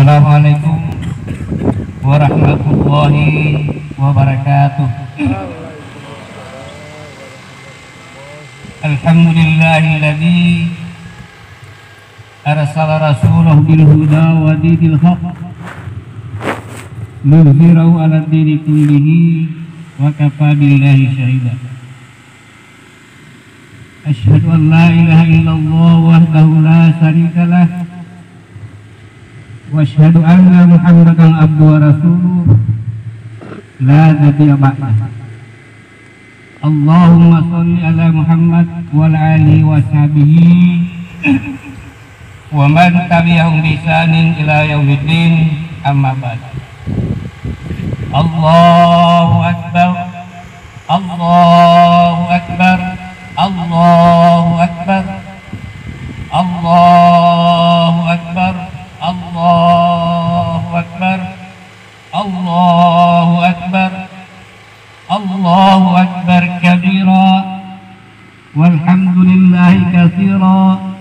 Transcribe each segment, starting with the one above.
Assalamualaikum warahmatullahi wabarakatuh. Alhamdulillahilladzi arsala rasulahu bil huda wa dinil haqq liyudhhirahu 'ala dini kullihi wa kafa billahi shahida. Asyhadu an la ilaha illallah wahdahu la syarika lah wa asyhadu anna Muhammadan abduhu wa rasuluh la nabiyya ba'dah. Allahumma sholli ala Muhammad wa ala alihi wa sahbihi wa man tabi'ahum bi ihsanin ila yaumiddin, amma ba'd. Allahu akbar, Allahu akbar, Allahu akbar, Allahu akbar, Allahu akbar, Allahu akbar, Allahu akbar kabira, walhamdulillahi katsira,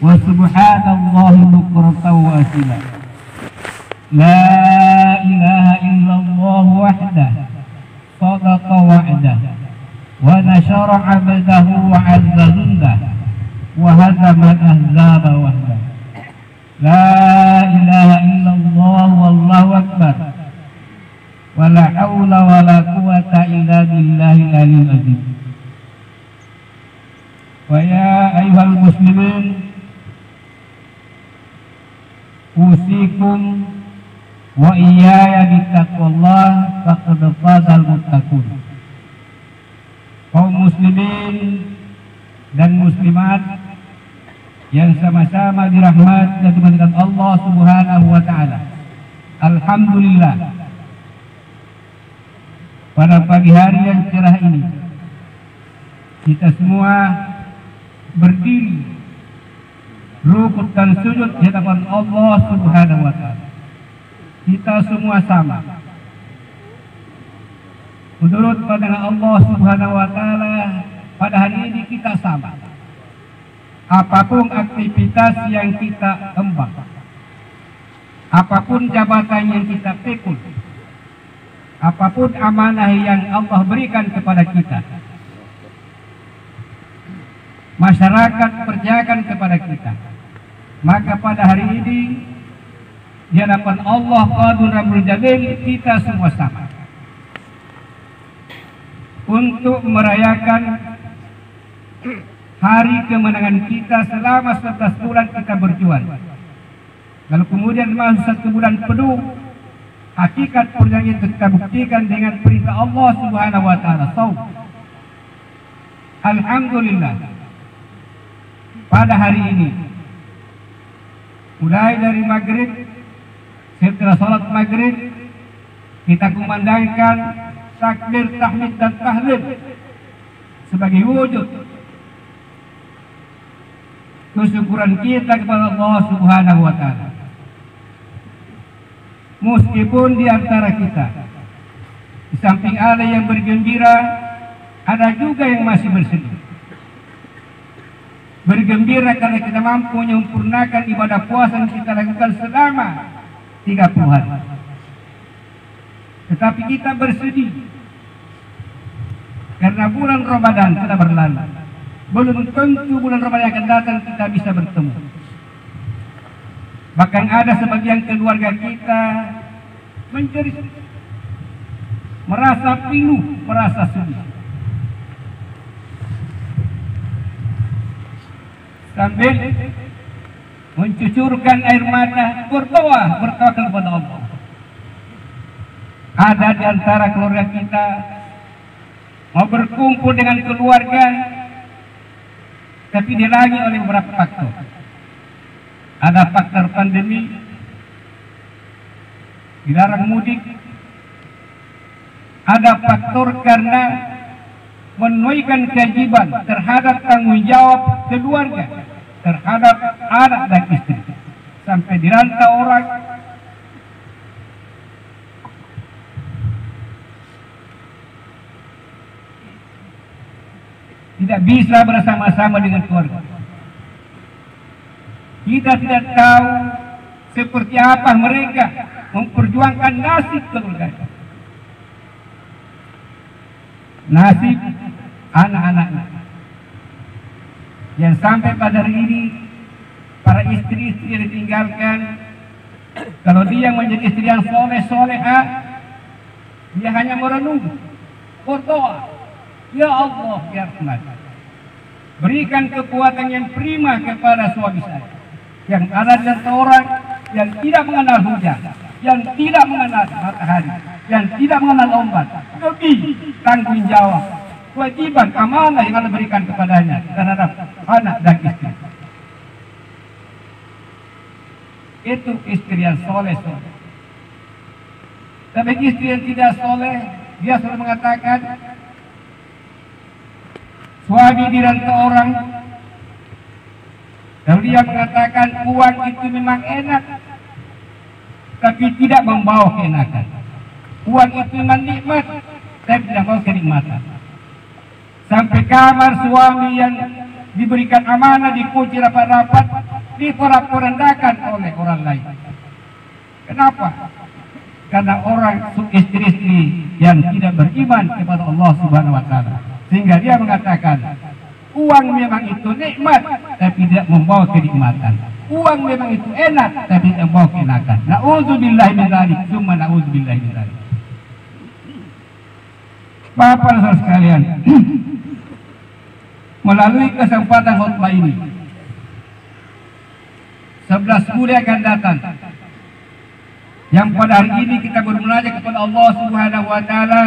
wa subhanallahi bukratan wa asila. La ilaha illallah wahdah, sadaqa wa'dah, wa nashara 'abdahu wa 'azza jundah, wa hazama al-ahzaba wahdah. La ilaha illallah wallahu akbar, wa la hawla wa la quwwata illa billahil aliyyil azim. Wa ya ayyuhal muslimin, usikum wa iyaya bittaqwallah faqad fazal muttaqun. Kaum muslimin dan muslimat yang sama-sama dirahmati dan dimuliakan Allah Subhanahu wa taala. Alhamdulillah, pada pagi hari yang cerah ini kita semua berdiri rukuk dan sujud di hadapan Allah Subhanahu wa taala. Kita semua sama. Menurut pandangan Allah Subhanahu wa taala, pada hari ini kita sama. Apapun aktivitas yang kita emban, apapun jabatan yang kita pikul, apapun amanah yang Allah berikan kepada kita, masyarakat percayakan kepada kita, maka pada hari ini di hadapan Allah Qadir Rabbul Jalil kita semua sama untuk merayakan hari kemenangan kita selama 11 bulan kita berjuang. Lalu kemudian masuk 1 bulan penuh, hakikat perjanjian kita buktikan dengan perintah Allah Subhanahu wa taala, shaum. Alhamdulillah, pada hari ini mulai dari maghrib, setelah salat maghrib kita kumandangkan takbir, tahmid dan tahlil sebagai wujud kesyukuran kita kepada Allah Subhanahu wa taala. Meskipun di antara kita di samping ada yang bergembira, ada juga yang masih bersedih. Bergembira karena kita mampu menyempurnakan ibadah puasa yang kita lakukan selama 30 hari. Tetapi kita bersedih karena bulan Ramadan telah berlalu. Belum tentu bulan Ramadan yang akan datang kita bisa bertemu. Bahkan ada sebagian keluarga kita menjadi merasa pilu, merasa sedih, sambil mencucurkan air mata, berdoa kepada Allah. Ada di antara keluarga kita mau berkumpul dengan keluarga, tapi dihalangi oleh beberapa faktor. Ada faktor pandemi, dilarang mudik, ada faktor karena menunaikan kewajiban terhadap tanggung jawab keluarga terhadap anak dan istri, sampai dirantau orang. Tidak bisa bersama-sama dengan keluarga. Kita tidak tahu seperti apa mereka memperjuangkan nasib keluarga, nasib anak-anaknya, yang sampai pada hari ini para istri-istri yang ditinggalkan, kalau dia menjadi istri yang soleh-solehah, dia hanya merenung, berdoa, ya Allah, ya Rahman, berikan kekuatan yang prima kepada suami saya, yang ada di orang yang tidak mengenal hujan, yang tidak mengenal matahari, yang tidak mengenal ombak, lebih tanggung jawab, kewajiban, amanah yang Allah berikan kepadanya terhadap anak dan istri. Itu istri yang soleh. Tapi istri yang tidak soleh, dia selalu mengatakan, suami dirantau orang, lalu dia mengatakan uang itu memang enak, tapi tidak membawa keenakan. Uang itu memang nikmat, tapi tidak membawa kenikmatan. Sampai kamar suami yang diberikan amanah, dikunci rapat-rapat, diporak-porandakan oleh orang lain. Kenapa? Karena orang istri-istri yang tidak beriman kepada Allah Subhanahu wa Ta'ala, sehingga dia mengatakan uang memang itu nikmat tapi tidak membawa kenikmatan, uang memang itu enak tapi tidak membawa keenakan. Na'udzubillahi min dzalik, summa na'udzubillahi min dzalik. Bapak dan saudara sekalian, melalui kesempatan khutbah ini, 11 bulan akan datang, yang pada hari ini kita bermunajat kepada Allah Subhanahu wa Ta'ala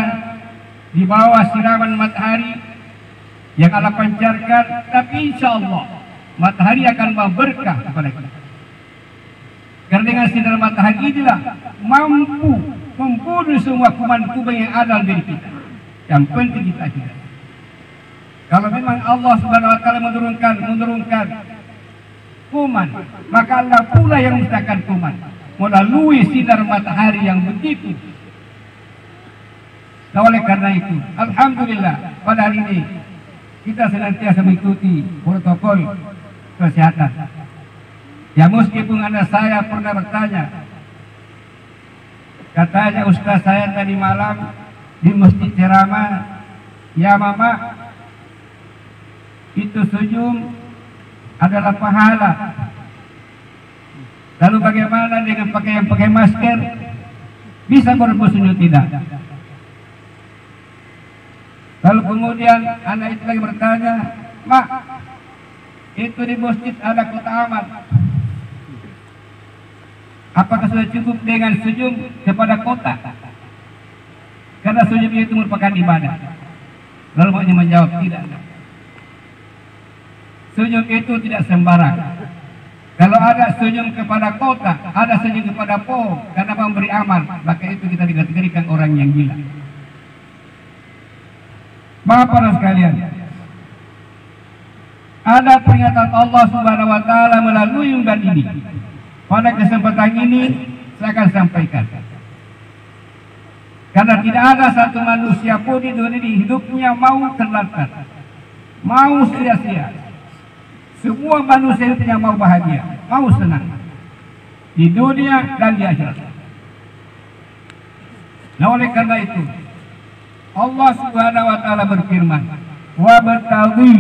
di bawah siraman matahari yang Allah pancarkan, tapi insya Allah matahari akan memberkah kepada kita. Karena dengan sinar matahari inilah mampu membunuh semua kuman-kuman yang ada di diri kita. Yang penting kita tidak. Kalau memang Allah Subhanahu wa Ta'ala menurunkan kuman, maka Allah pula yang menciptakan kuman melalui sinar matahari yang begitu. Nah, oleh karena itu, alhamdulillah pada hari ini kita senantiasa mengikuti protokol kesehatan. Ya, meskipun anak saya pernah bertanya, katanya ustaz saya tadi malam di masjid ceramah, ya mama, itu senyum adalah pahala. Lalu bagaimana dengan pakai masker? Bisa bersenyum tidak? Lalu kemudian anak itu lagi bertanya, mak, itu di masjid ada kotak amal, apakah sudah cukup dengan senyum kepada kotak? Karena senyum itu merupakan ibadah. Lalu maknya menjawab, tidak. Senyum itu tidak sembarang. Kalau ada senyum kepada kota, ada senyum kepada pohon, karena memberi amal, maka itu kita dikategorikan orang yang gila. Bapak dan sekalian, ada peringatan Allah Subhanahu wa Ta'ala melalui unggahan ini. Pada kesempatan ini saya akan sampaikan, karena tidak ada satu manusia pun di dunia ini hidupnya mau terlantar, mau sia-sia. Semua manusia itu yang mau bahagia, mau senang di dunia dan di akhirat. Nah, oleh karena itu Allah Subhanahu wa Ta'ala berfirman, wa bataghi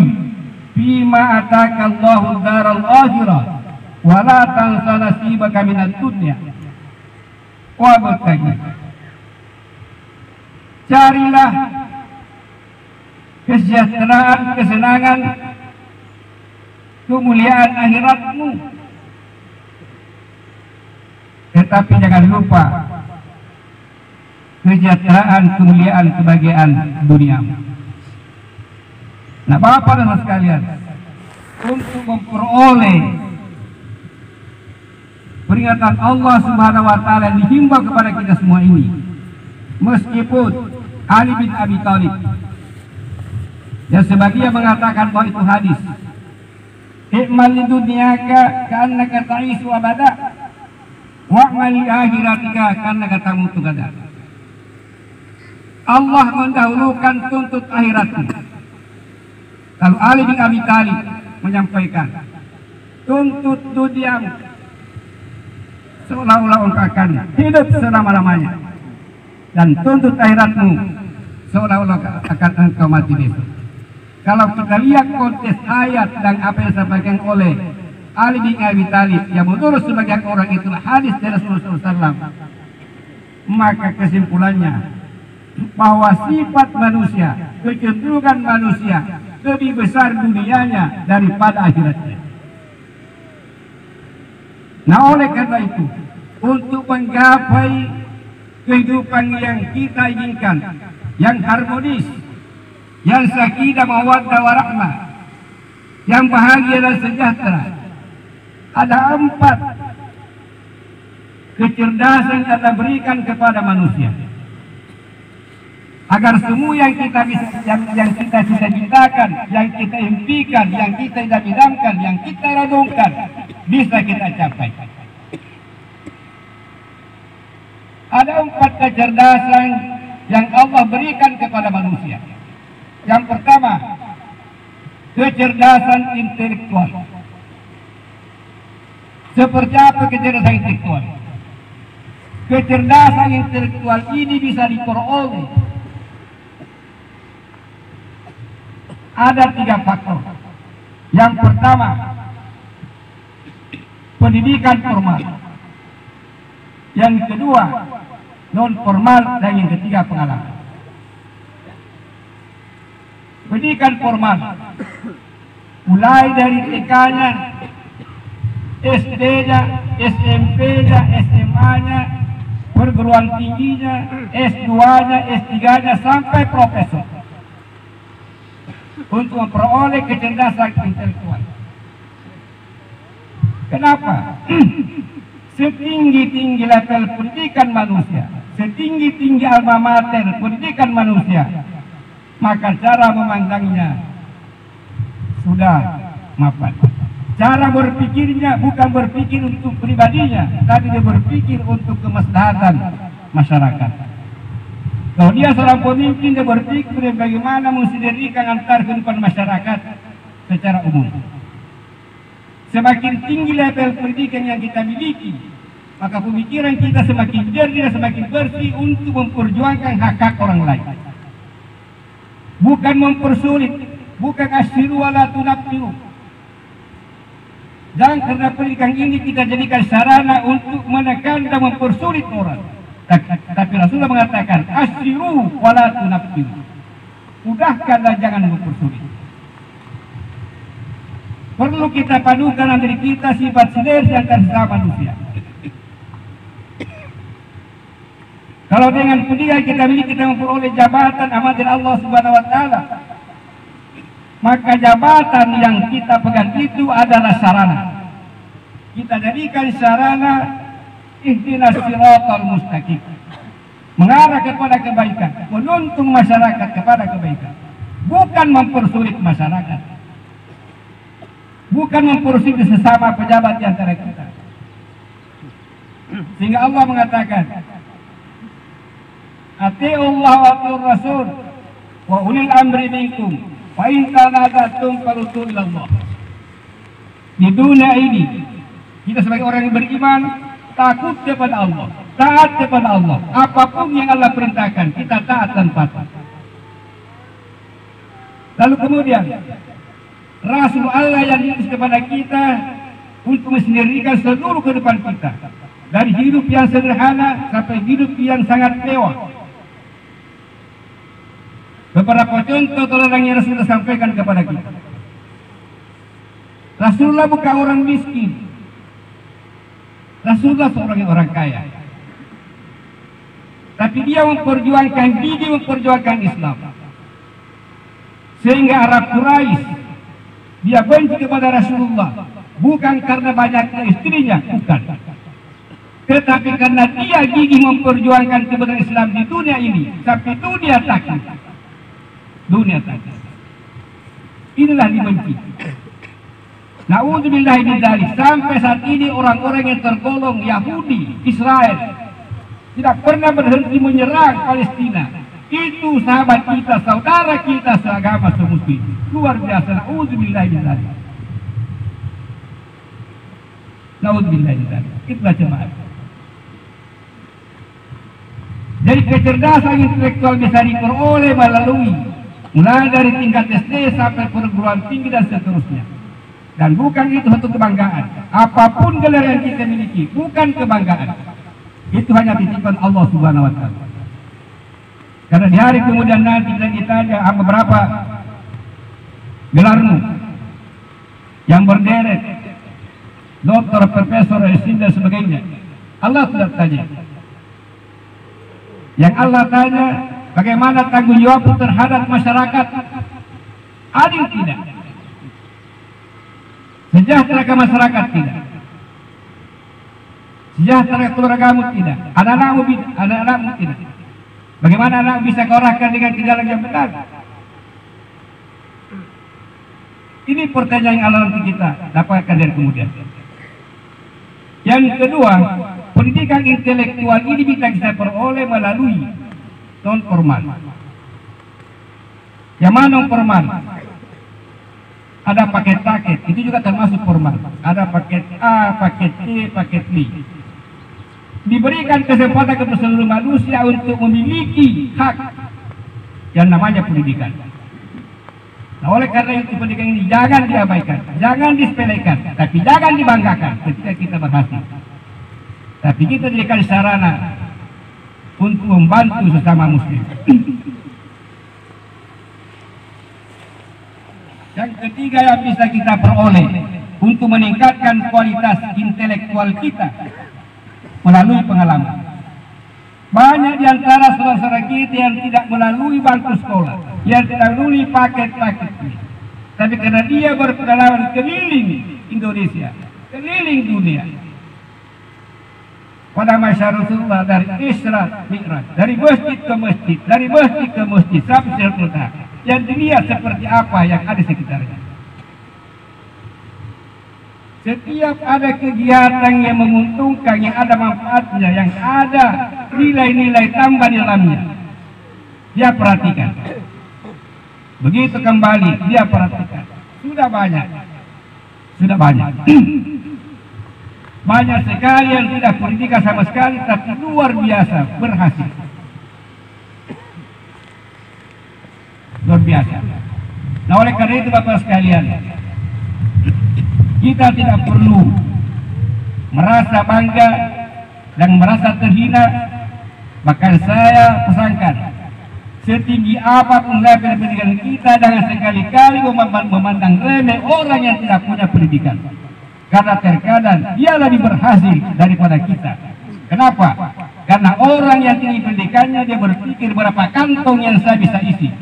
fima ataka Allahu daral akhirah wa la tansa nasibaka minad dunya. Wa bataghi, carilah kesejahteraan, kesenangan, kemuliaan akhiratmu, tetapi jangan lupa kesejahteraan, kemuliaan, kebahagiaan dunia. Nah, Bapak dan sekalian, untuk memperoleh peringatan Allah Subhanahu wa Ta'ala yang dihimbau kepada kita semua ini, meskipun Ali bin Abi Thalib yang sebagian mengatakan bahwa itu hadis, i'mal li dunyaka ka'annaka ta'isu abada wa'mal li akhiratika ka'annaka tamutu gada. Allah mendahulukan tuntut akhiratmu. Lalu Ali bin Abi Thalib menyampaikan, tuntut duniamu seolah-olah engkau akan hidup selama-lamanya, dan tuntut akhiratmu seolah-olah akan engkau mati besok. Kalau kita lihat konteks ayat dan apa yang disampaikan oleh Ali bin Abi Thalib yang menurut sebagian orang itulah hadis dari Rasulullah SAW, maka kesimpulannya bahwa sifat manusia, kecenderungan manusia lebih besar dunianya daripada akhiratnya. Nah, oleh karena itu, untuk menggapai kehidupan yang kita inginkan, yang harmonis, yang sakinah mawaddah warahmah, yang bahagia dan sejahtera, ada 4 kecerdasan yang Allah berikan kepada manusia, agar semua yang kita bisa, yang kita cita-citakan, yang kita impikan, yang kita idam-idamkan, yang kita renungkan, bisa kita capai. Ada 4 kecerdasan yang Allah berikan kepada manusia. Yang pertama, kecerdasan intelektual. Seperti apa kecerdasan intelektual? Kecerdasan intelektual ini bisa diperoleh. Ada 3 faktor. Yang pertama, pendidikan formal. Yang kedua, non formal, dan yang ketiga pengalaman. Pendidikan formal mulai dari TK-nya, SD-nya, SMP-nya, SMA-nya, perguruan tingginya, S2-nya, S3-nya, sampai profesor, untuk memperoleh kecerdasan intelektual. Kenapa? Setinggi-tinggi level pendidikan manusia, setinggi-tinggi alma mater pendidikan manusia, maka cara memandangnya sudah mapan. Cara berpikirnya bukan berpikir untuk pribadinya, tapi dia berpikir untuk kemaslahatan masyarakat. Kalau dia seorang pemimpin, dia berpikir bagaimana mensinergikan antar kehidupan masyarakat secara umum. Semakin tinggi level pendidikan yang kita miliki, maka pemikiran kita semakin jernih dan semakin bersih untuk memperjuangkan hak-hak orang lain. Bukan mempersulit, bukan asyiru wala tunaffiru. Jangan karena pendidikan ini kita jadikan sarana untuk menekan dan mempersulit orang. Tapi Rasulullah mengatakan asyiru wala tunaffiru. Mudahkanlah, jangan mempersulit. Perlu kita padukan antara kita sifat sinergi antar sesama manusia. Kalau dengan pendidikan kita miliki, kita memperoleh jabatan amanat Allah Subhanahu wa taala, maka jabatan yang kita pegang itu adalah sarana. Kita jadikan sarana ihdinas siratal mustaqim, mengarah kepada kebaikan, menuntun masyarakat kepada kebaikan, bukan mempersulit masyarakat, bukan mempersulit sesama pejabat di antara kita. Sehingga Allah mengatakan, ati'ullah wa ati'ur rasul wa ulil amri minkum fa in tanaza'tum faruddu ila Allah. Di dunia ini kita sebagai orang yang beriman takut kepada Allah, taat kepada Allah. Apapun yang Allah perintahkan kita taat dan patuh. Lalu kemudian Rasul Allah yang diutus kepada kita untuk mensendirikan seluruh kehidupan kita, dari hidup yang sederhana sampai hidup yang sangat mewah. Beberapa contoh teladan yang Rasulullah sampaikan kepada kita. Rasulullah bukan orang miskin. Rasulullah seorang orang kaya. Tapi dia memperjuangkan diri, memperjuangkan Islam. Sehingga Arab Quraisy dia benci kepada Rasulullah, bukan karena banyaknya istrinya, bukan. Tetapi karena dia gigih memperjuangkan kebenaran Islam di dunia ini, sampai dunia takut. Dunia takut. Inilah dibenci. Na'udzubillah min dzalik. Sampai saat ini orang-orang yang tergolong Yahudi, Israel, tidak pernah berhenti menyerang Palestina. Itu sahabat kita, saudara kita seagama, semuslim. Luar biasa. Na'udzubillah min dzalik. Na'udzubillah min dzalik. Itulah jemaah. Jadi kecerdasan intelektual bisa diperoleh melalui mulai dari tingkat SD sampai perguruan tinggi dan seterusnya. Dan bukan itu satu kebanggaan. Apapun gelar yang kita miliki bukan kebanggaan. Itu hanya titipan Allah Subhanahu wa taala. Karena di hari kemudian nanti kita ditanya berapa gelarmu yang berderet, doktor, profesor, dan sebagainya. Allah tidak tanya. Yang Allah tanya, bagaimana tanggung jawab terhadap masyarakat? Adil tidak? Sejahtera ke masyarakat tidak? Sejahtera keluargamu tidak? Anak-anakmu tidak? Bagaimana anak bisa kau arahkan dengan ke jalan yang benar? Ini pertanyaan yang Allah nanti kita dapatkan dari kemudian. Yang kedua, pendidikan intelektual ini bisa kita peroleh melalui non formal. Yang mana non formal? Ada paket-paket, itu juga termasuk formal. Ada paket A, paket C, paket B. Diberikan kesempatan kepada seluruh manusia untuk memiliki hak yang namanya pendidikan. Nah, oleh karena itu pendidikan ini jangan diabaikan, jangan disepelekan, tapi jangan dibanggakan ketika kita berhasil. Tapi kita jadikan sarana untuk membantu sesama muslim. Yang ketiga yang bisa kita peroleh untuk meningkatkan kualitas intelektual kita melalui pengalaman. Banyak di antara saudara-saudara kita yang tidak melalui bangku sekolah, yang tidak melalui paket-paket ini. Tapi karena dia berpengalaman keliling Indonesia, keliling dunia. Pada masa Rasulullah dari Isra Mi'raj, dari masjid ke masjid, dari masjid ke masjid sampai Muntaha. Yang dilihat seperti apa yang ada di sekitarnya. Setiap ada kegiatan yang menguntungkan, yang ada manfaatnya, yang ada nilai-nilai tambah di dalamnya, dia perhatikan. Begitu kembali, dia perhatikan. Sudah banyak. Banyak sekali yang tidak pendidikan sama sekali, tapi luar biasa berhasil. Luar biasa. Nah, oleh karena itu Bapak sekalian, kita tidak perlu merasa bangga dan merasa terhina. Bahkan saya pesankan, setinggi apapun level pendidikan kita, jangan sekali-kali memandang remeh orang yang tidak punya pendidikan. Karena terkadang dia lebih berhasil daripada kita. Kenapa? Karena orang yang tinggi pendidikannya, dia berpikir berapa kantong yang saya bisa isi.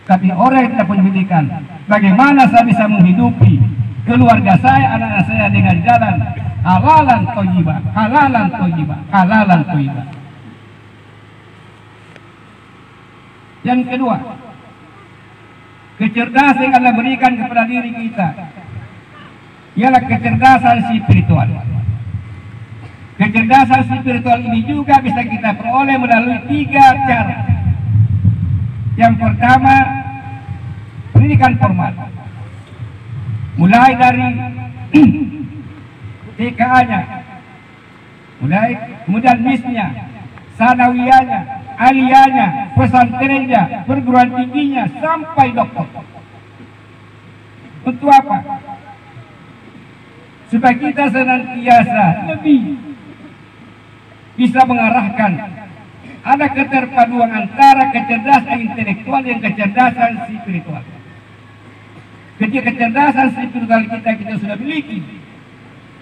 Tapi orang yang tidak punya pendidikan, bagaimana saya bisa menghidupi keluarga saya, anak-anak saya dengan jalan halalan thayyibah, halalan thayyibah, halalan thayyibah. Yang kedua, kecerdasan yang Allah berikan kepada diri kita ialah kecerdasan spiritual. Kecerdasan spiritual ini juga bisa kita peroleh melalui 3 cara. Yang pertama, pendidikan formal. Mulai dari TKA-nya, kemudian MIS-nya, sanawiyahnya, aliyahnya, pesantrennya, perguruan tingginya, sampai doktor. Untuk apa? Supaya kita senantiasa lebih bisa mengarahkan, ada keterpaduan antara kecerdasan intelektual dan kecerdasan spiritual. Ketika kecerdasan spiritual kita sudah miliki,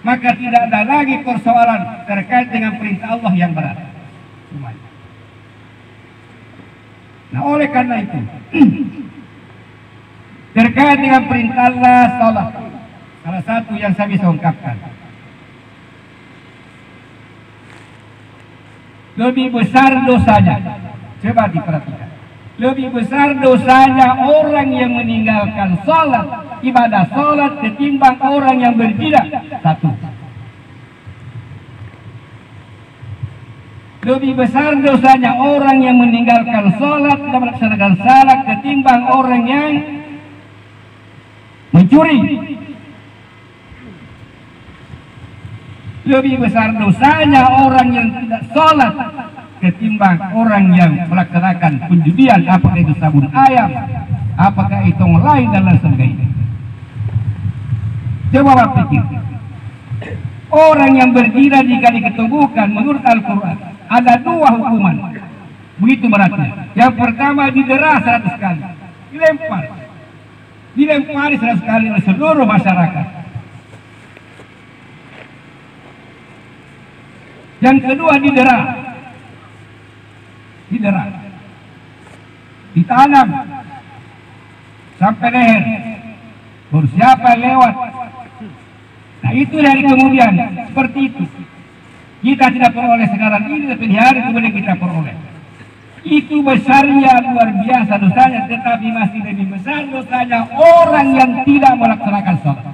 maka tidak ada lagi persoalan terkait dengan perintah Allah yang berat. Semuanya. Nah, oleh karena itu, terkait dengan perintah Allah, salat, salah satu yang saya bisa ungkapkan, lebih besar dosanya. Coba diperhatikan. Lebih besar dosanya orang yang meninggalkan sholat, ibadah sholat, ketimbang orang yang berzina. Satu. Lebih besar dosanya orang yang meninggalkan sholat dan melaksanakan salat ketimbang orang yang mencuri. Lebih besar dosanya orang yang tidak sholat ketimbang orang yang melaksanakan penjudian, apakah itu sabun ayam, apakah itu lain dan lain sebagainya. Coba pikir, orang yang berzina jika diketemukan menurut Al-Quran ada 2 hukuman, begitu beratnya. Yang pertama didera 100 kali, dilempari 100 kali oleh seluruh masyarakat. Yang kedua didera, ditanam sampai leher, baru siapa lewat. Nah itu dari kemudian seperti itu. Kita tidak peroleh sekarang ini, tapi di hari kemudian kita peroleh. Itu besarnya luar biasa dosanya, tetapi masih lebih besar dosanya orang yang tidak melaksanakan sholat.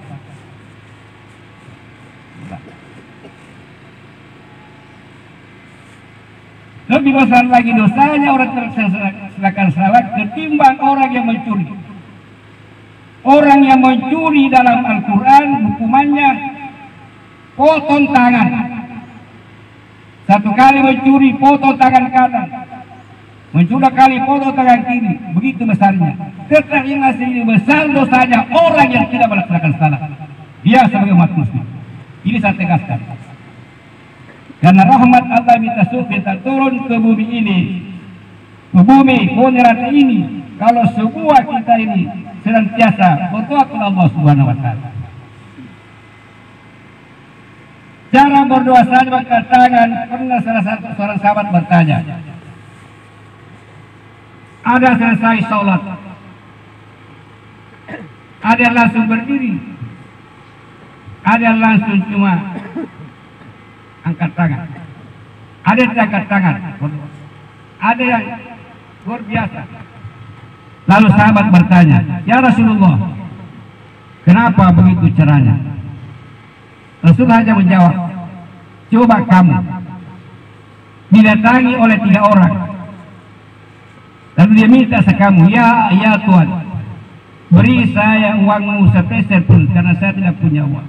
Lebih besar lagi dosanya orang melaksanakan sholat ketimbang orang yang mencuri. Orang yang mencuri dalam Al-Quran hukumannya potong tangan. 1 kali mencuri potong tangan kanan, mencuri kali potong tangan kiri, begitu besarnya. Tetapi masih besar dosanya orang yang tidak melaksanakan salat. Dia sebagai umat muslim. Ini saya tegaskan. Karena rahmat Allah minta turun ke bumi ini, ke bumi monerat ini, kalau semua kita ini senantiasa berdoa kepada Allah Subhanahu wa taala. Cara berdoa saja angkat tangan. Pernah salah satu seorang sahabat bertanya, ada selesai sholat, ada yang langsung berdiri, ada yang langsung cuma angkat tangan, ada yang angkat tangan, ada yang luar biasa. Lalu sahabat bertanya, ya Rasulullah, kenapa begitu caranya? Rasul hanya menjawab, coba kamu didatangi oleh 3 orang, lalu dia minta sekamu, ya Tuhan, beri saya uangmu sepeser pun karena saya tidak punya uang.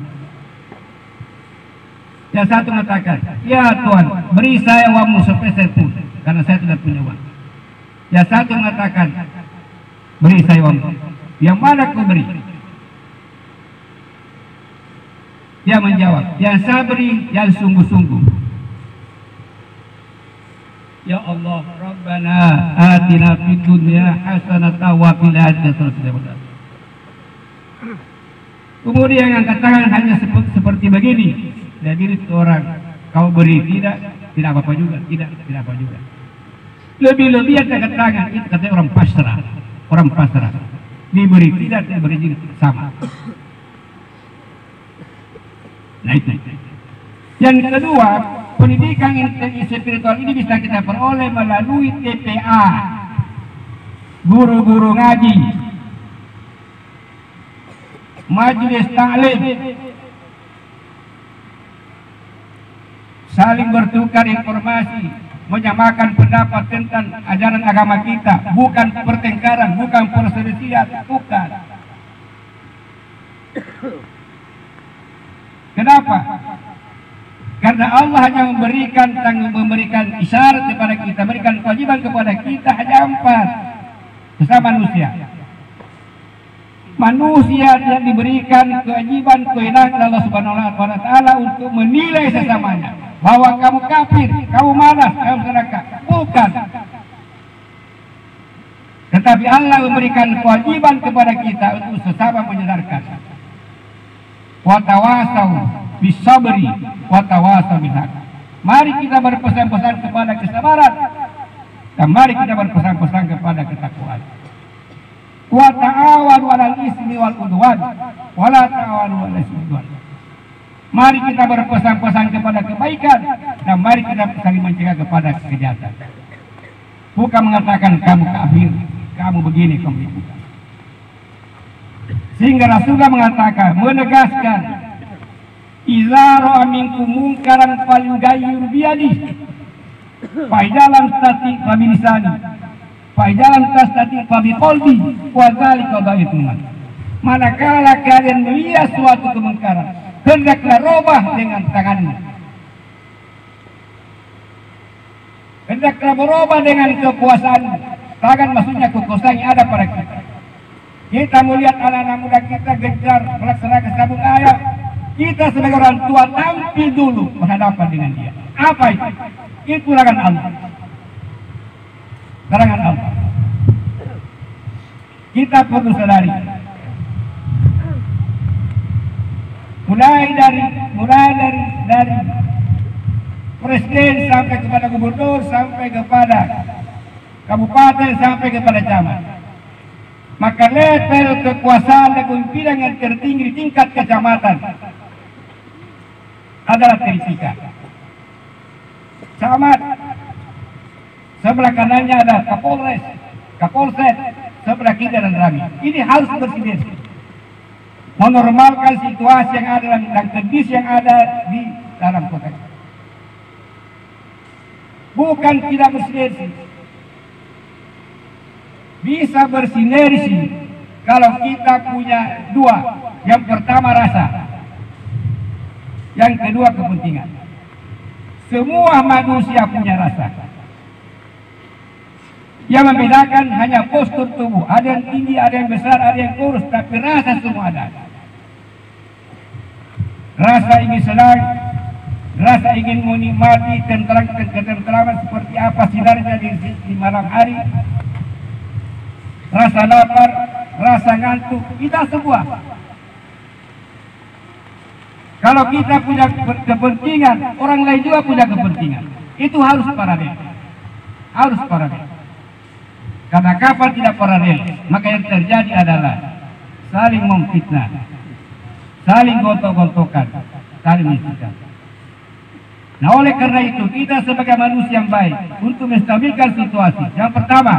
Yang satu mengatakan, ya Tuhan, beri saya uangmu sepeser pun karena saya tidak punya uang. Yang satu mengatakan, beri saya uangmu. Yang mana kau beri? Dia menjawab, yang saya beri yang sungguh-sungguh. Ya Allah, Rabbana atina fid dunya hasanatan wa fil akhirati hasanatan. Kemudian yang angkat tangan hanya seperti begini. Jadi orang kau beri tidak apa-apa juga, tidak apa juga. Lebih-lebih yang angkat tangan itu katanya orang pasrah. Diberi tidak, diberi juga sama. Nah itu. Yang kedua, pendidikan spiritual ini bisa kita peroleh melalui TPA, guru-guru ngaji, majelis taklim, saling bertukar informasi, menyamakan pendapat tentang ajaran agama kita, bukan pertengkaran, bukan perselisihan, bukan. Kenapa? Karena Allah hanya memberikan isyarat kepada kita, memberikan kewajiban kepada kita hanya 4 sesama manusia. Manusia yang diberikan kewajiban kewenangan Allah Subhanahu wa taala untuk menilai sesamanya, bahwa kamu kafir, kamu malas, kamu neraka. Bukan. Tetapi Allah memberikan kewajiban kepada kita untuk sesama menyadarkan. Wa tawasau bisabri wa tawasau bil haq. Mari kita berpesan-pesan kepada kesabaran dan mari kita berpesan-pesan kepada ketakwaan. Wa ta'awanu 'alal ismi wal udwan wa la ta'awanu 'alal ismi wal udwan. Mari kita berpesan-pesan kepada kebaikan dan mari kita saling mencegah kepada kejahatan. Bukan mengatakan kamu kafir, kamu begini, kamu begitu. Sehingga Rasulullah mengatakan, menegaskan, idza ra'a minkum munkaran falyughayyir biyadihi, fa idza lam tastati' fa bilisani, fa idza lam tastati' fa biqalbi, wa dzalika dhaiful iman. Manakala kalian melihat suatu kemungkaran, hendaklah robah dengan tangannya. hendaklah berubah dengan kekuasaan tangan, maksudnya kekuasaan yang ada pada kita. Kita melihat anak-anak muda kita gencar melaksanakan sabung ayat, kita sebagai orang tua tampil dulu berhadapan dengan dia. Apa itu? Itu larangan Allah. Larangan Allah. Kita perlu sadari. Mulai dari presiden sampai kepada gubernur, sampai kepada kabupaten, sampai kepada camat. Maka level kekuasaan dan kepemimpinan yang tertinggi di tingkat kecamatan adalah Terisika. Camat, sebelah kanannya ada Kapolres, Kapolsek, sebelah kiri dan Rami. Ini harus bersinergi, menormalkan situasi yang ada dan kondisi yang ada di dalam kota. Bukan tidak bersinergi, bisa bersinergi kalau kita punya dua. Yang pertama rasa, yang kedua kepentingan. Semua manusia punya rasa. Yang membedakan hanya postur tubuh. Ada yang tinggi, ada yang besar, ada yang kurus, tapi rasa semua ada. Rasa ingin senang, rasa ingin menikmati ketentraman seperti apa sinarnya di malam hari. Rasa lapar, rasa ngantuk, kita semua. Kalau kita punya kepentingan, orang lain juga punya kepentingan. Itu harus paralel. Harus paralel. Karena kapal tidak paralel, maka yang terjadi adalah saling memfitnah, saling gontok-gontokan, saling mensikat. Nah, oleh karena itu kita sebagai manusia yang baik untuk menstabilkan situasi. Yang pertama,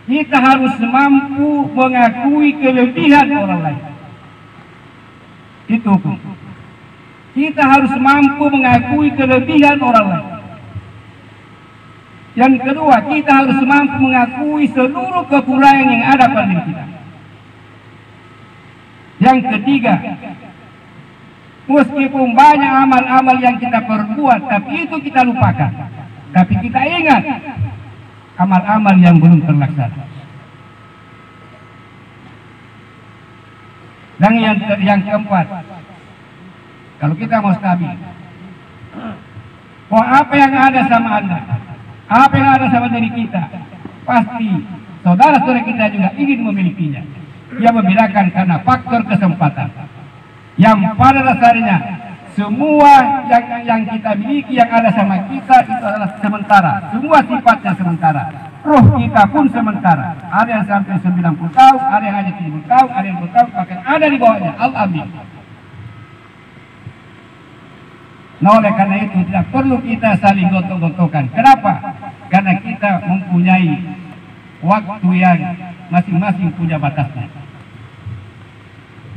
kita harus mampu mengakui kelebihan orang lain. Itu hukum. Kita harus mampu mengakui kelebihan orang lain. Yang kedua, kita harus mampu mengakui seluruh kekurangan yang ada pada diri kita. Yang ketiga, meskipun banyak amal-amal yang kita perbuat, tapi itu kita lupakan. Tapi kita ingat amal-amal yang belum terlaksana. Dan yang keempat, kalau kita mau stabil, apa yang ada sama Anda, apa yang ada sama diri kita, pasti saudara-saudara kita juga ingin memilikinya. Yang membedakan karena faktor kesempatan. Yang pada dasarnya semua yang kita miliki, yang ada sama kita itu adalah sementara. Semua sifatnya sementara. Roh kita pun sementara. Ada yang sampai 90 tahun, ada yang hanya 70 tahun, ada yang 20 tahun, bahkan ada di bawahnya. Al-Amin. Nah, oleh karena itu tidak perlu kita saling gontok-gontokan. Kenapa? Karena kita mempunyai waktu yang masing-masing punya batasnya.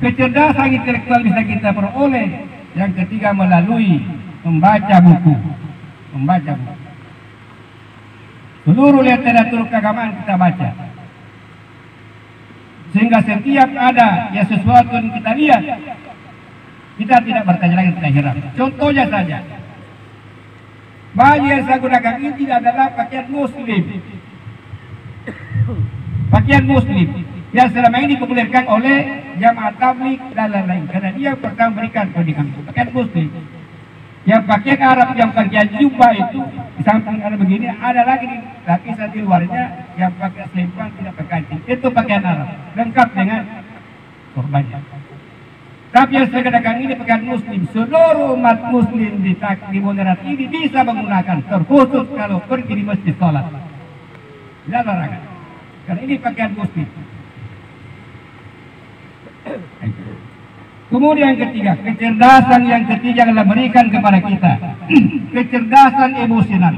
Kecerdasan intelektual bisa kita peroleh yang ketiga melalui membaca buku. Membaca buku. Seluruh literatur keagamaan kita baca. Sehingga setiap ada ya sesuatu yang kita lihat, kita tidak bertanya lagi, kita heran. Contohnya saja, baju yang saya gunakan ini tidak adalah pakaian muslim. Pakaian muslim yang selama ini dipopulerkan oleh jamaah tabligh dan lain-lain. Karena dia pertama berikan pendidikan pakaian muslim. Yang pakaian Arab, yang pakaian jubah itu di samping ada begini, ada lagi di lapisan di luarnya yang pakai selempang tidak pakai kancing. Itu pakaian Arab, lengkap dengan korbannya. Tapi yang saya katakan ini pakaian muslim. Seluruh umat muslim di moderat ini bisa menggunakan, terkhusus kalau pergi di masjid sholat. Tidak larangan. Karena ini pakaian muslim. Kemudian yang ketiga, kecerdasan yang ketiga adalah berikan kepada kita kecerdasan emosional.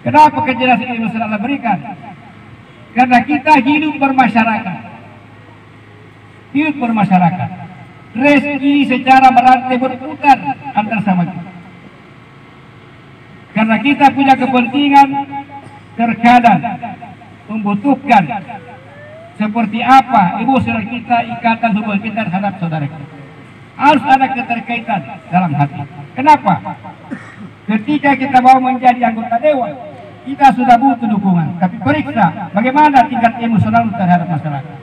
Kenapa kecerdasan emosional adalah berikan? Karena kita hidup bermasyarakat. Hidup bermasyarakat. Rezeki secara berantai berputar antar sama kita. Karena kita punya kepentingan, terkadang membutuhkan seperti apa emosional kita, ikatan hubungan kita terhadap saudara kita. Harus ada keterkaitan dalam hati. Kenapa? Ketika kita mau menjadi anggota dewan, kita sudah butuh dukungan. Tapi periksa bagaimana tingkat emosional terhadap masyarakat.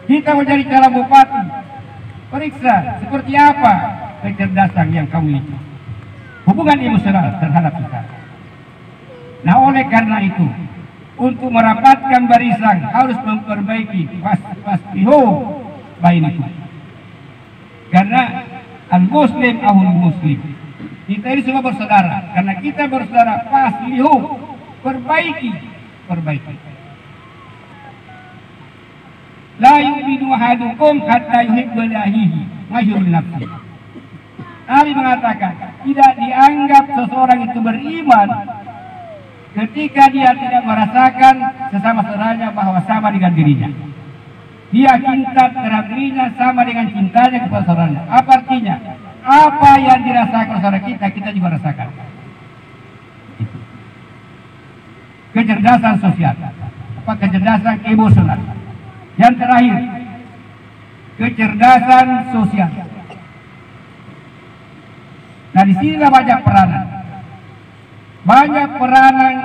Kita menjadi calon bupati, periksa seperti apa kecerdasan yang kamu miliki. Hubungan emosional terhadap kita. Nah, oleh karena itu, untuk merapatkan barisan harus memperbaiki faslihu bainakum. Karena al-muslim ahul muslim. Kita ini semua bersaudara. Karena kita bersaudara, faslihu, perbaiki. La yu'minu ahadukum hatta yuhibba li akhihi ma yuhibbu li nafsihi. Nabi mengatakan, tidak dianggap seseorang itu beriman ketika dia tidak merasakan sesama saudaranya bahwa sama dengan dirinya. Dia cinta terhadap dirinya sama dengan cintanya kepada saudaranya. Apa artinya? Apa yang dirasakan saudara kita, kita juga rasakan. Kecerdasan sosial, apa kecerdasan emosional. Yang terakhir, kecerdasan sosial. Nah, di sinilah banyak peranan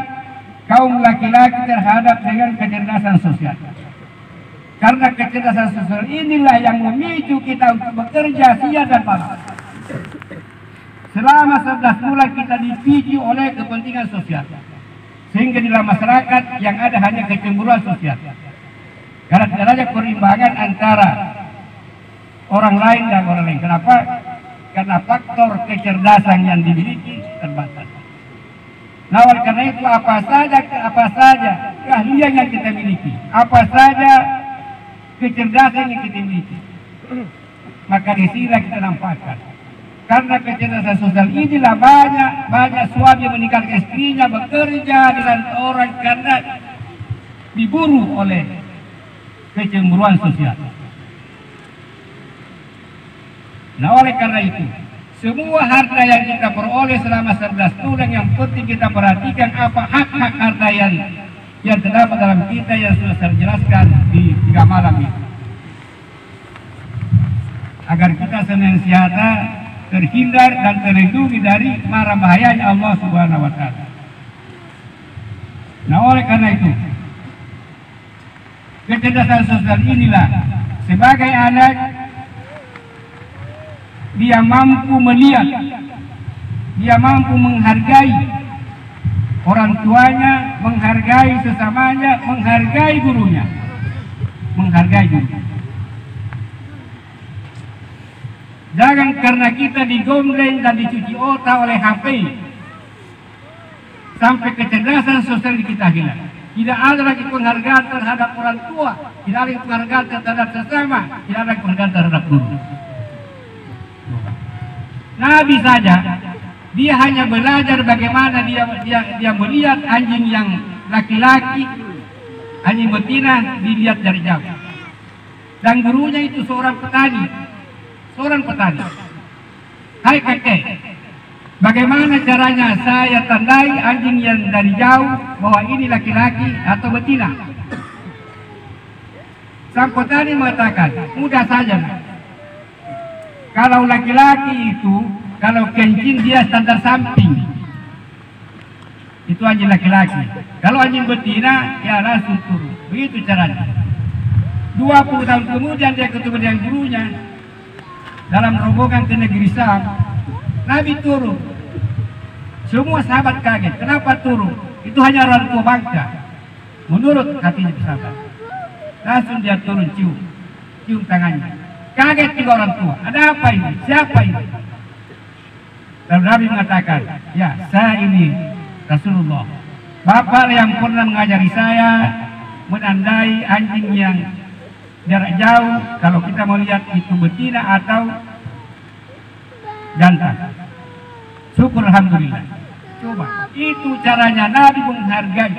kaum laki-laki terhadap dengan kecerdasan sosial. Karena kecerdasan sosial inilah yang memicu kita untuk bekerja siang dan malam. Selama 11 bulan kita dipicu oleh kepentingan sosial. Sehingga di dalam masyarakat yang ada hanya kecemburuan sosial. Karena tidak ada perimbangan antara orang lain dan orang lain. Kenapa? Karena faktor kecerdasan yang dimiliki terbatas. Nah, oleh karena itu apa saja keahlian yang kita miliki, apa saja kecerdasan yang kita miliki, maka disinilah kita nampakkan. Karena kecerdasan sosial inilah banyak suami yang meninggalkan istrinya bekerja dengan orang karena diburu oleh kecemburuan sosial. Nah, oleh karena itu, semua harta yang kita peroleh selama 11 bulan yang penting kita perhatikan apa hak-hak harta yang terdapat dalam kita yang sudah saya jelaskan di 3 malam ini. Agar kita senantiasa terhindar dan terlindungi dari mara bahayanya Allah Subhanahu wa Ta'ala. Nah, oleh karena itu, kecerdasan sosial inilah sebagai anak dia mampu melihat, dia mampu menghargai orang tuanya, menghargai sesamanya, menghargai gurunya, Jangan karena kita digombleng dan dicuci otak oleh HP sampai kecerdasan sosial kita hilang. Tidak ada lagi penghargaan terhadap orang tua, tidak ada lagi penghargaan terhadap sesama, tidak ada lagi penghargaan terhadap guru. Nabi saja, dia hanya belajar bagaimana dia melihat anjing yang laki-laki, anjing betina dilihat dari jauh. Dan gurunya itu seorang petani. Hai kakek, bagaimana caranya saya tandai anjing yang dari jauh bahwa ini laki-laki atau betina? Sang petani mengatakan, mudah saja. Kalau laki-laki itu, kalau kencing dia standar samping, itu anjing laki-laki. Kalau anjing betina, ya langsung turun. Begitu caranya. 20 tahun kemudian dia ketemu dengan gurunya dalam rombongan ke negeri Syam. Nabi turun. Semua sahabat kaget. Kenapa turun? Itu hanya orang tua bangsa. Menurut hatinya sahabat. Langsung dia turun cium tangannya. Kaget juga orang tua. Ada apa ini? Siapa ini? Dan Nabi mengatakan, ya saya ini Rasulullah. Bapak yang pernah mengajari saya menandai anjing yang jarak jauh kalau kita melihat itu betina atau jantan. Syukur alhamdulillah. Coba itu caranya Nabi menghargai.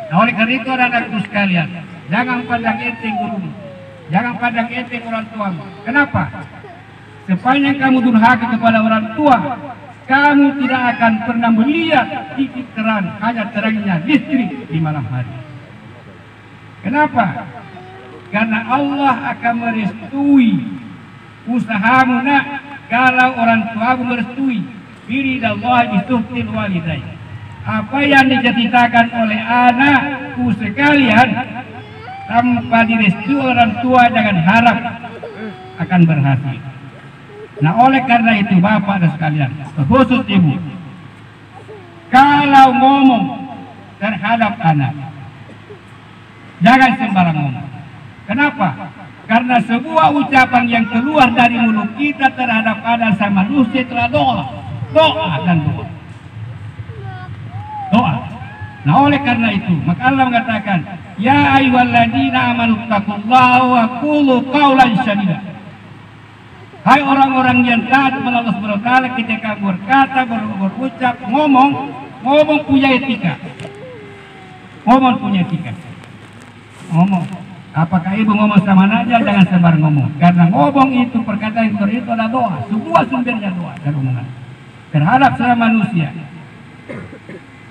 Nah, oleh karena itu anak-anakku sekalian, jangan pandang enteng gurumu, jangan pandang enteng orang tuamu. Kenapa? Sepanjang kamu durhaka kepada orang tua, kamu tidak akan pernah melihat titik terang, hanya terangnya listrik di malam hari. Kenapa? Karena Allah akan merestui usahamu nak kalau orang tuamu merestui biridallah bisuhtil walidai, apa yang diceritakan oleh anakku sekalian tanpa direstui orang tua jangan harap akan berhasil. Nah oleh karena itu bapak dan sekalian, khusus ibu, kalau ngomong terhadap anak jangan sembarang ngomong. Kenapa? Karena sebuah ucapan yang keluar dari mulut kita terhadap anak sama manusia adalah doa. Doa dan doa. Doa. Nah oleh karena itu maka Allah mengatakan, ya ayyuhalladzina amanu taqullaha wa qulu qawlan sadida. Hai orang-orang yang taat kepada Allah Subhanahu wa taala, ketika berkata, berucap, ngomong punya etika. Ngomong punya etika. Ngomong. Apakah ibu ngomong sama anaknya, jangan sembarang ngomong. Karena ngomong itu, perkataan yang itu adalah doa. Semua sumbernya doa dan omongan terhadap sama manusia.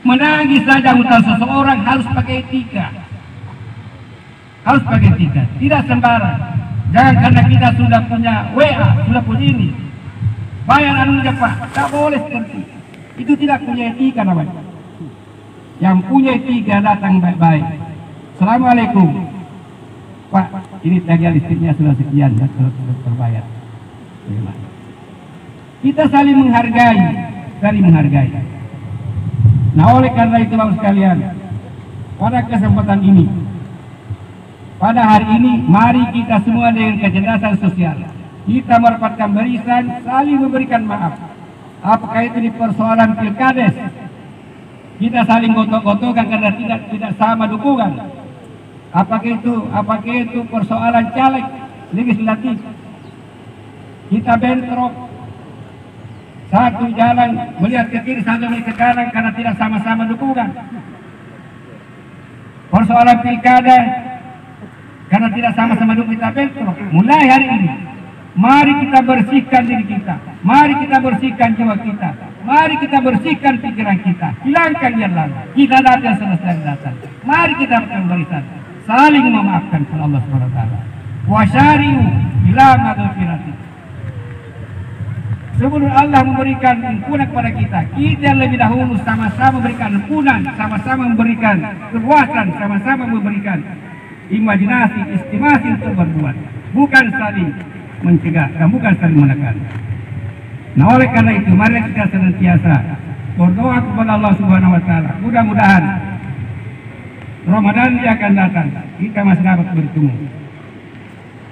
Menangis saja utang seseorang harus pakai etika. Harus pakai etika, tidak sembarang. Jangan karena kita sudah punya WA, sudah punya ini, bayar anunya Pak, tak boleh seperti itu. Tidak punya etika namanya. Yang punya etika datang baik-baik. Assalamualaikum Pak, ini tagihan listriknya sudah sekian ya, sudah terbayar. Kita saling menghargai, Nah oleh karena itu Bapak sekalian, pada kesempatan ini, pada hari ini, mari kita semua dengan kecerdasan sosial, kita merapatkan barisan, saling memberikan maaf. Apakah itu di persoalan pilkades, kita saling gotok-gotokan karena tidak sama dukungan. Apakah itu persoalan caleg legislatif, kita bentrok satu jalan melihat ke kiri, satu melihat ke kanan karena tidak sama-sama dukungan. Persoalan pilkada karena tidak sama-sama dukung, kita bentrok. Mulai hari ini, mari kita bersihkan diri kita, mari kita bersihkan jiwa kita, mari kita bersihkan pikiran kita, hilangkan yang lalu. Kita datang selesai datang, mari kita berikan saling memaafkan kepada Allah Subhanahu wa taala. Wasyari'u ila maghfirati. Sebelum Allah memberikan ampunan kepada kita lebih dahulu sama-sama memberikan ampunan, sama-sama memberikan kepuasan, sama-sama memberikan imajinasi, estimasi untuk berbuat, bukan saling mencegah dan bukan saling menekan. Nah oleh karena itu mari kita senantiasa berdoa kepada Allah Subhanahu wa taala. Mudah-mudahan Ramadan dia akan datang, kita masih dapat bertemu.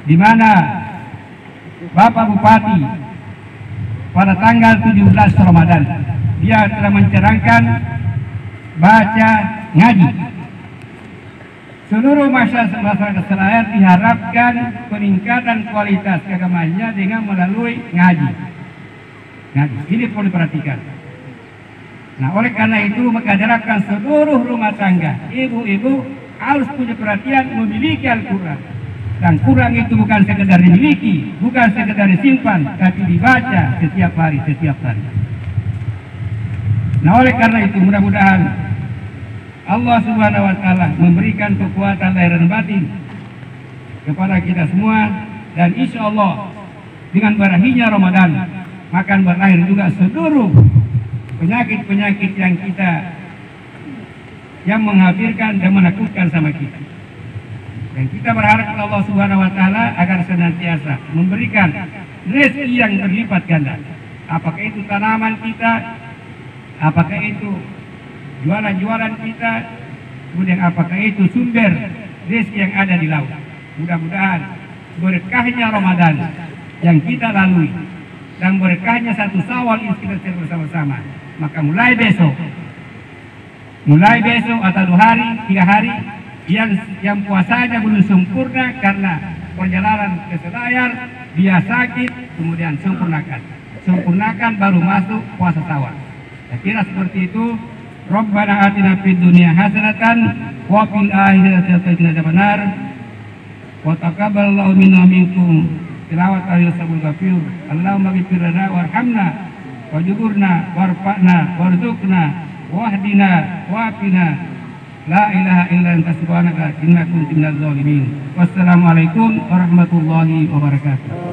Di mana Bapak Bupati pada tanggal 17 Ramadan dia telah mencerangkan baca ngaji. Seluruh masyarakat Selayar diharapkan peningkatan kualitas keagamannya dengan melalui ngaji. Ini perlu diperhatikan. Nah oleh karena itu maka diharapkan seluruh rumah tangga, ibu-ibu harus punya perhatian memiliki Al-Quran. Dan Quran itu bukan sekedar dimiliki, bukan sekedar disimpan, tapi dibaca setiap hari. Nah oleh karena itu mudah-mudahan Allah Subhanahu wa taala memberikan kekuatan lahir dan batin kepada kita semua, dan insya Allah dengan berakhirnya Ramadan akan berakhir juga seluruh penyakit-penyakit yang mengkhawatirkan dan menakutkan sama kita. Dan kita berharap kepada Allah Subhanahu wa taala agar senantiasa memberikan rezeki yang berlipat ganda. Apakah itu tanaman kita, apakah itu jualan-jualan kita, kemudian apakah itu sumber rezeki yang ada di laut. Mudah-mudahan berkahnya Ramadan yang kita lalui dan berkahnya satu Syawal ini kita bersama-sama. Maka mulai besok atau 2 hari, 3 hari yang puasanya belum sempurna karena perjalanan ke Selayar, dia sakit, kemudian sempurnakan baru masuk puasa Syawal. Saya kira seperti itu. Rabbana atina fid dunya hasanatan wa fil akhirati hasanatan wa qina wa taqabbalallahu minna minkum tilawat al-sabul ghafir. Allahumma ighfir lana warhamna wajburna warfa'na warzuqna wahdina wa'afina la ilaha illa anta subhanaka inna kunna minaz zalimin. Wassalamualaikum warahmatullahi wabarakatuh.